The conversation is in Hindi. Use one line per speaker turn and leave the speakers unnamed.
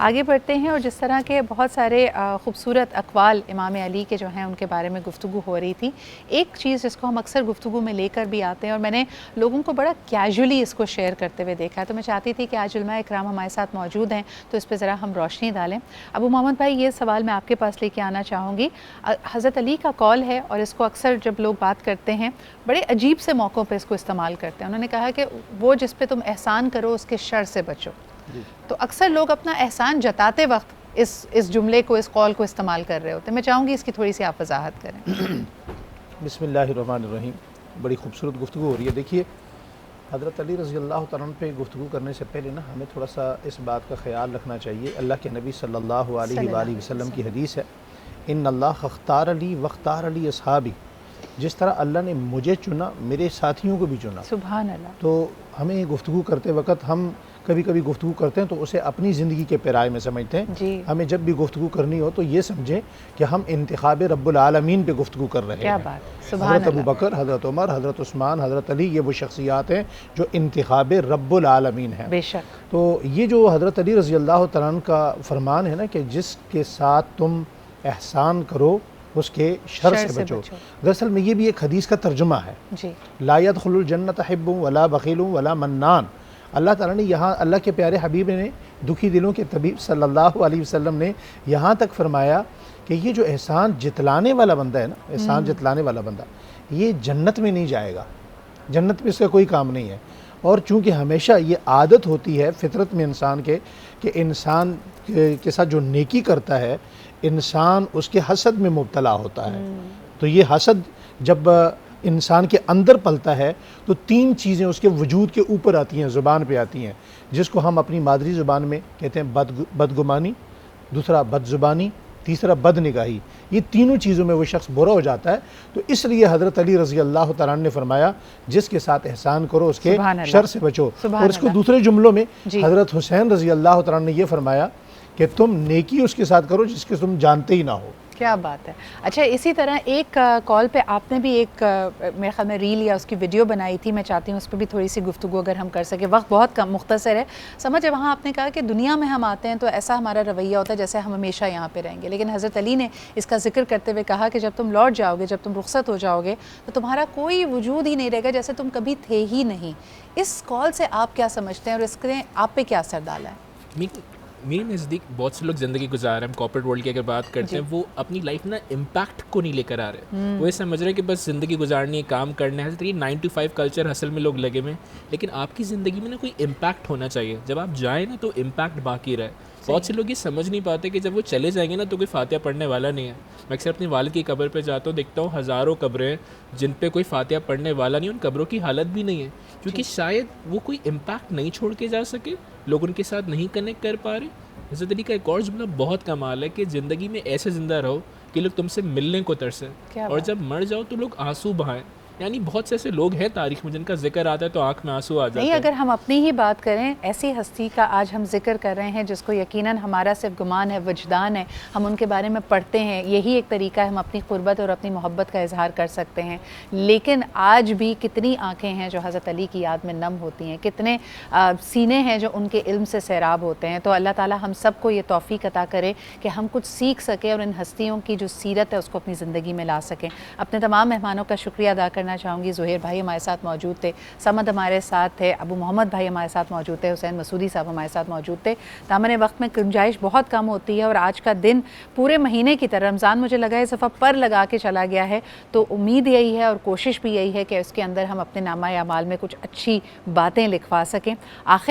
आगे बढ़ते हैं और जिस तरह के बहुत सारे ख़ूबसूरत अक़वाल इमाम अली के जो हैं उनके बारे में गुफ्तगू हो रही थी, एक चीज़ जिसको हम अक्सर गुफ्तगू में लेकर भी आते हैं और मैंने लोगों को बड़ा कैजुअली इसको शेयर करते हुए देखा है, तो मैं चाहती थी कि आज उलमा इकराम हमारे साथ मौजूद हैं तो इस पर ज़रा हम रोशनी डालें। अबू मोहम्मद भाई, ये सवाल मैं आपके पास लेके आना चाहूँगी। हज़रत अली का कौल है और इसको अक्सर जब लोग बात करते हैं बड़े अजीब से मौक़ों पर इसको इस्तेमाल करते हैं। उन्होंने कहा कि वो जिस पे तुम एहसान करो उसके शर से बचो। तो अक्सर लोग अपना एहसान जताते वक्त इस जुमले को, इस कौल को इस्तेमाल कर रहे होते हैं। मैं चाहूँगी इसकी थोड़ी सी आप वजाहत करें।
बिस्मिल्लाहिर्रहमानिर्रहीम। बड़ी खूबसूरत गुफ्तगू हो रही है। देखिए, हज़रत अली रज़ी अल्लाह तआला पे गुफ्तगू करने से पहले ना हमें थोड़ा सा इस बात का ख्याल रखना चाहिए। अल्लाह के नबी सल्लल्लाहु अलैहि वसल्लम की हदीस है, इन्नल्लाह अख्तार अली वख्तार अली अस्हाबी। जिस तरह अल्लाह ने मुझे चुना, मेरे साथियों को भी चुना।
सुभान अल्लाह।
तो हमें गुफ्तगू करते वक्त हम कभी कभी गुफ्तगू करते हैं तो उसे अपनी ज़िंदगी के पैराए में समझते हैं। हमें जब भी गुफ्तगू करनी हो तो ये समझें कि हम इंतिखाब रब्बुल आलमीन पे गुफ्तगू कर रहे हैं। हज़रत अबू बकर, हज़रत उमर, हज़रत उस्मान, हज़रत अली, ये वो शख्सियात हैं जो इंतिखाब रब्बुल आलमीन हैं।
बेशक।
तो ये जो हज़रत अली रज़ी अल्लाह तआला अन्हु का फरमान है ना कि जिसके साथ तुम एहसान करो उसके शर से बचो। दरअसल में ये भी एक हदीस का तर्जुमा है। ला यदखुलुल जन्नत हिब्बुन वला बखीलुन वला मन्नान। अल्लाह ताला ने यहाँ, अल्लाह के प्यारे हबीब ने, दुखी दिलों के तबीब सल्लल्लाहु अलैहि वसल्लम ने यहाँ तक फरमाया कि ये जो एहसान जितलाने वाला बंदा है ना, एहसान जितलाने वाला बंदा, ये जन्नत में नहीं जाएगा, जन्नत में इसका कोई काम नहीं है। और चूँकि हमेशा ये आदत होती है फितरत में इंसान के कि इंसान के साथ जो नेकी करता है इंसान उसके हसद में मुब्तला होता है। तो ये हसद जब इंसान के अंदर पलता है तो तीन चीज़ें उसके वजूद के ऊपर आती हैं, ज़ुबान पे आती हैं, जिसको हम अपनी मादरी ज़ुबान में कहते हैं बदगुमानी, दूसरा बदज़ुबानी, तीसरा बदनिगाही। ये तीनों चीज़ों में वो शख्स बुरा हो जाता है। तो इसलिए हज़रत अली रज़ी अल्लाह तआला अन्हु ने फरमाया जिसके साथ एहसान करो उसके शर से बचो। और इसको दूसरे जुमलों में हज़रत हुसैन रज़ी अल्लाह तआला अन्हु ने ये फरमाया कि तुम नेकी उसके साथ करो जिसके तुम जानते ही ना हो।
क्या बात है। अच्छा, इसी तरह एक कॉल पे आपने भी एक मेरे ख्याल में रील या उसकी वीडियो बनाई थी। मैं चाहती हूँ उस पर भी थोड़ी सी गुफ्तगू अगर हम कर सकें, वक्त बहुत कम मुख्तसर है समझ। वहाँ आपने कहा कि दुनिया में हम आते हैं तो ऐसा हमारा रवैया होता है जैसे हम हमेशा यहाँ पे रहेंगे, लेकिन हज़रत अली ने इसका जिक्र करते हुए कहा कि जब तुम लौट जाओगे, जब तुम रुखसत हो जाओगे तो तुम्हारा कोई वजूद ही नहीं रहेगा, जैसे तुम कभी थे ही नहीं। इस कॉल से आप क्या समझते हैं और इसने आप पे क्या असर डाला है?
मेरे नज़दीक बहुत से लोग ज़िंदगी गुजार रहे हैं, कॉर्पोरेट वर्ल्ड की अगर बात करते हैं, वो अपनी लाइफ ना इम्पैक्ट को नहीं लेकर आ रहे। वो ये समझ रहे हैं कि बस ज़िंदगी गुजारनी है, काम करना है। तो ये 9 to 5 कल्चर हसल में लोग लगे हुए हैं, लेकिन आपकी ज़िंदगी में ना कोई इम्पैक्ट होना चाहिए। जब आप जाएँ ना तो इम्पैक्ट बाकी रहे। बहुत से लोग ये समझ नहीं पाते कि जब वो चले जाएंगे ना तो कोई फातिहा पढ़ने वाला नहीं है। मैं अक्सर अपनी वालिद की कब्र पे जाता हूँ, देखता हूँ हज़ारों कब्रें हैं जिन पे कोई फातिहा पढ़ने वाला नहीं, उन कब्रों की हालत भी नहीं है, क्योंकि शायद वो कोई इम्पैक्ट नहीं छोड़ के जा सके, लोग उनके साथ नहीं कनेक्ट कर पा रहे। हज़रत अली का एक और जुमला बहुत कमाल है कि ज़िंदगी में ऐसे ज़िंदा रहो कि लोग तुमसे मिलने को तरसें, और जब मर जाओ तो लोग आंसू बहाएं। यानी बहुत से ऐसे लोग हैं तारीख में जिनका जिक्र आता है तो आंख में आंसू आ जाते हैं।
नहीं, अगर हम अपनी ही बात करें, ऐसी हस्ती का आज हम जिक्र कर रहे हैं जिसको यकीनन हमारा सिर्फ गुमान है, वजदान है, हम उनके बारे में पढ़ते हैं, यही एक तरीका है हम अपनी क़ुर्बत और अपनी मोहब्बत का इजहार कर सकते हैं। लेकिन आज भी कितनी आँखें हैं जो हज़रत अली की याद में नम होती हैं, कितने सीने हैं जो उनके इल्म से सैराब होते हैं। तो अल्लाह ताला हम सबको ये तौफ़ीक अता करे कि हम कुछ सीख सकें और इन हस्तियों की जो सीरत है उसको अपनी ज़िंदगी में ला सकें। अपने तमाम मेहमानों का शुक्रिया अदा करना चाहूँगी। ज़ुहैर भाई हमारे साथ मौजूद थे, समद हमारे साथ थे, अबू मोहम्मद भाई हमारे साथ मौजूद थे, हुसैन मसूदी साहब हमारे साथ मौजूद थे। दामन वक्त में गुंजाइश बहुत कम होती है और आज का दिन पूरे महीने की तरह रमज़ान मुझे लगा इस दफ़ा पर लगा के चला गया है। तो उम्मीद यही है और कोशिश भी यही है कि इसके अंदर हम अपने नामा-ए-अमाल में कुछ अच्छी बातें लिखवा सकें। आखिर